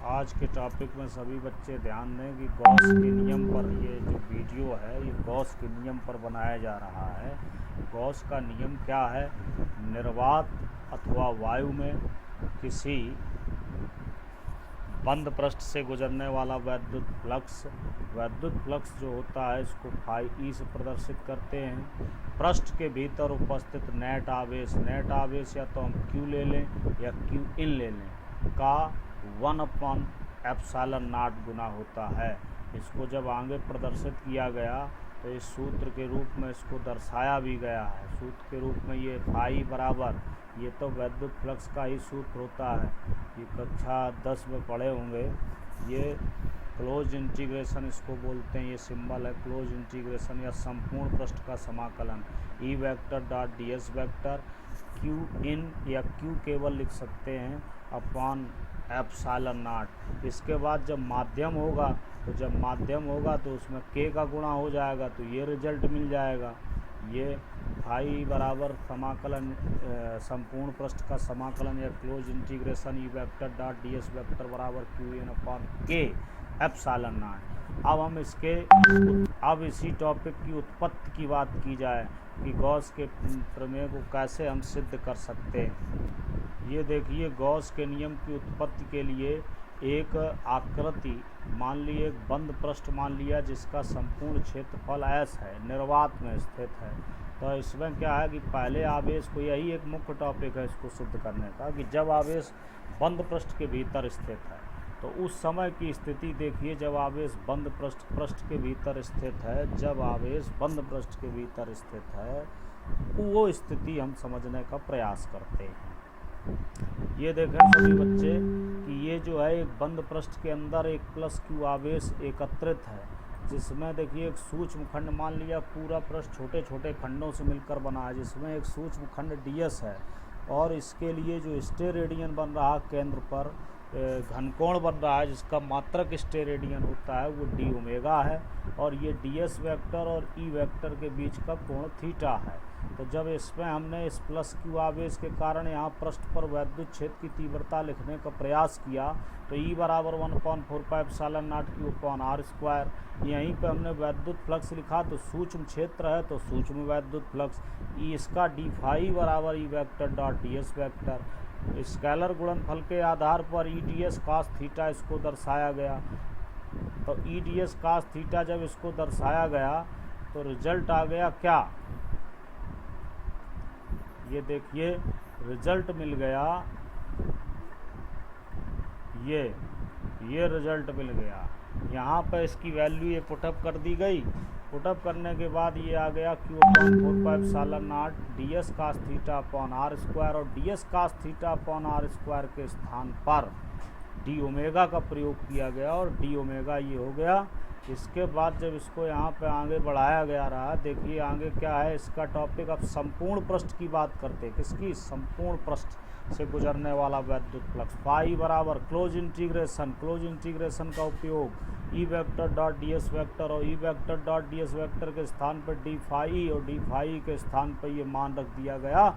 आज के टॉपिक में सभी बच्चे ध्यान दें कि गॉस के नियम पर ये जो वीडियो है ये गॉस के नियम पर बनाया जा रहा है। गॉस का नियम क्या है? निर्वात अथवा वायु में किसी बंद पृष्ठ से गुजरने वाला वैद्युत फ्लक्स जो होता है इसको फाई ई से प्रदर्शित करते हैं। पृष्ठ के भीतर उपस्थित नेट आवेश या तो हम क्यू ले लें या क्यू इन ले लें का 1/ε0 गुना होता है। इसको जब आगे प्रदर्शित किया गया तो इस सूत्र के रूप में इसको दर्शाया भी गया है। सूत्र के रूप में ये फाई बराबर, ये तो वैद्युत फ्लक्स का ही सूत्र होता है, ये कक्षा 10 में पढ़े होंगे। ये क्लोज इंटीग्रेशन इसको बोलते हैं, ये सिंबल है क्लोज इंटीग्रेशन या संपूर्ण पृष्ठ का समाकलन। E vector dot D S vector Q in या क्यू केवल लिख सकते हैं अपॉन ε0। इसके बाद जब माध्यम होगा तो उसमें k का गुणा हो जाएगा तो ये रिजल्ट मिल जाएगा। ये फाई बराबर समाकलन संपूर्ण पृष्ठ का समाकलन या close integration E vector dot D S vector बराबर क्यू इन अपॉन k ε0। अब इसी टॉपिक की उत्पत्ति की बात की जाए कि गॉस के प्रमेय को कैसे हम सिद्ध कर सकते हैं। ये देखिए, गॉस के नियम की उत्पत्ति के लिए एक आकृति मान ली, एक बंद पृष्ठ मान लिया जिसका संपूर्ण क्षेत्रफल S है, निर्वात में स्थित है। तो इसमें क्या है कि पहले आवेश को, यही एक मुख्य टॉपिक है इसको सिद्ध करने का, कि जब आवेश बंद पृष्ठ के भीतर स्थित है तो उस समय की स्थिति देखिए। जब आवेश बंद पृष्ठ के भीतर स्थित है, जब आवेश बंद पृष्ठ के भीतर स्थित है, वो स्थिति हम समझने का प्रयास करते हैं। ये देखें सभी बच्चे कि ये जो है एक बंद पृष्ठ के अंदर एक प्लस क्यू आवेश एकत्रित है, जिसमें देखिए एक सूक्ष्म खंड मान लिया, पूरा पृष्ठ छोटे छोटे खंडों से मिलकर बना है, जिसमें एक सूक्ष्म खंड ds है और इसके लिए जो स्टेरेडियन बन रहा है केंद्र पर, घनकोण बन रहा है जिसका मात्रक स्टेरेडियन होता है, वो डी ओमेगा है और ये ds वेक्टर और ई वेक्टर के बीच का कोण थीटा है। तो जब इसमें हमने इस प्लस क्यू आवेश के कारण यहाँ पृष्ठ पर वैद्युत क्षेत्र की तीव्रता लिखने का प्रयास किया तो E बराबर 1/4πε0 Q/r²। यहीं पे हमने वैद्युत फ्लक्स लिखा तो सूक्ष्म क्षेत्र है तो सूक्ष्म वैद्युत फ्लक्स E, इसका डी फाई बराबर E vector dot D S vector. Scalar गुणनफल के आधार पर E D S cos theta इसको दर्शाया गया। तो E D S cos theta जब इसको दर्शाया गया तो रिजल्ट आ गया क्या? ये देखिए रिजल्ट मिल गया, ये रिजल्ट मिल गया। यहाँ पर इसकी वैल्यू ये पुटअप कर दी गई। पुटअप करने के बाद ये आ गया Q/4πε0 ds cos theta upon r² और ds cos theta upon r² के स्थान पर डी ओमेगा का प्रयोग किया गया और डी ओमेगा ये हो गया। इसके बाद जब इसको यहाँ पे आगे बढ़ाया गया रहा, देखिए आगे क्या है इसका टॉपिक। अब संपूर्ण पृष्ठ की बात करते हैं, किसकी? संपूर्ण पृष्ठ से गुजरने वाला वैद्युत फ्लक्स। फाई बराबर क्लोज इंटीग्रेशन का उपयोग E vector dot D S vector और E vector dot D S vector के स्थान पर डी फाई और डी फाई के स्थान पर ये मान रख दिया गया।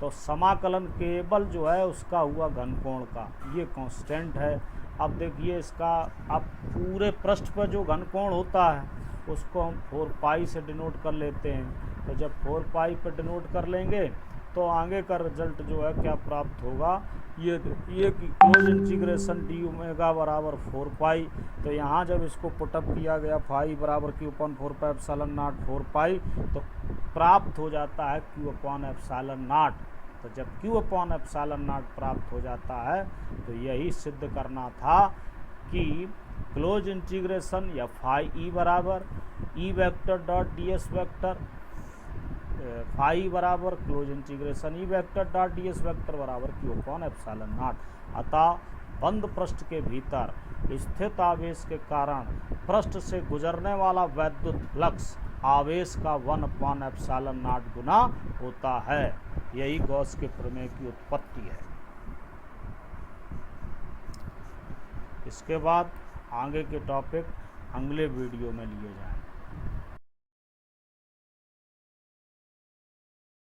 तो समाकलन केवल जो है उसका हुआ घनकोण का, ये कांस्टेंट है। अब देखिए इसका, अब पूरे पृष्ठ पर जो घनकोण होता है उसको हम 4π से डिनोट कर लेते हैं। तो जब 4π पर डिनोट कर लेंगे तो आगे का रिजल्ट जो है क्या प्राप्त होगा, ये कि क्लोज इंटीग्रेशन डी ओमेगा बराबर 4π। तो यहाँ जब इसको पुटअप किया गया फाई बराबर Q/4πε0 4π, तो प्राप्त हो जाता है Q/ε0। तो जब Q/ε0 प्राप्त हो जाता है तो यही सिद्ध करना था कि क्लोज इंटीग्रेशन या फाई ई बराबर E vector dot D S vector, phi बराबर close integration E vector dot D S vector बराबर Q/ε0। अतः बंद पृष्ठ के भीतर स्थित आवेश के कारण पृष्ठ से गुजरने वाला वैद्युत फ्लक्स आवेश का 1/ε0 गुना होता है। यही गॉस के प्रमेय की उत्पत्ति है। इसके बाद आगे के टॉपिक अगले वीडियो में लिए जाएंगे।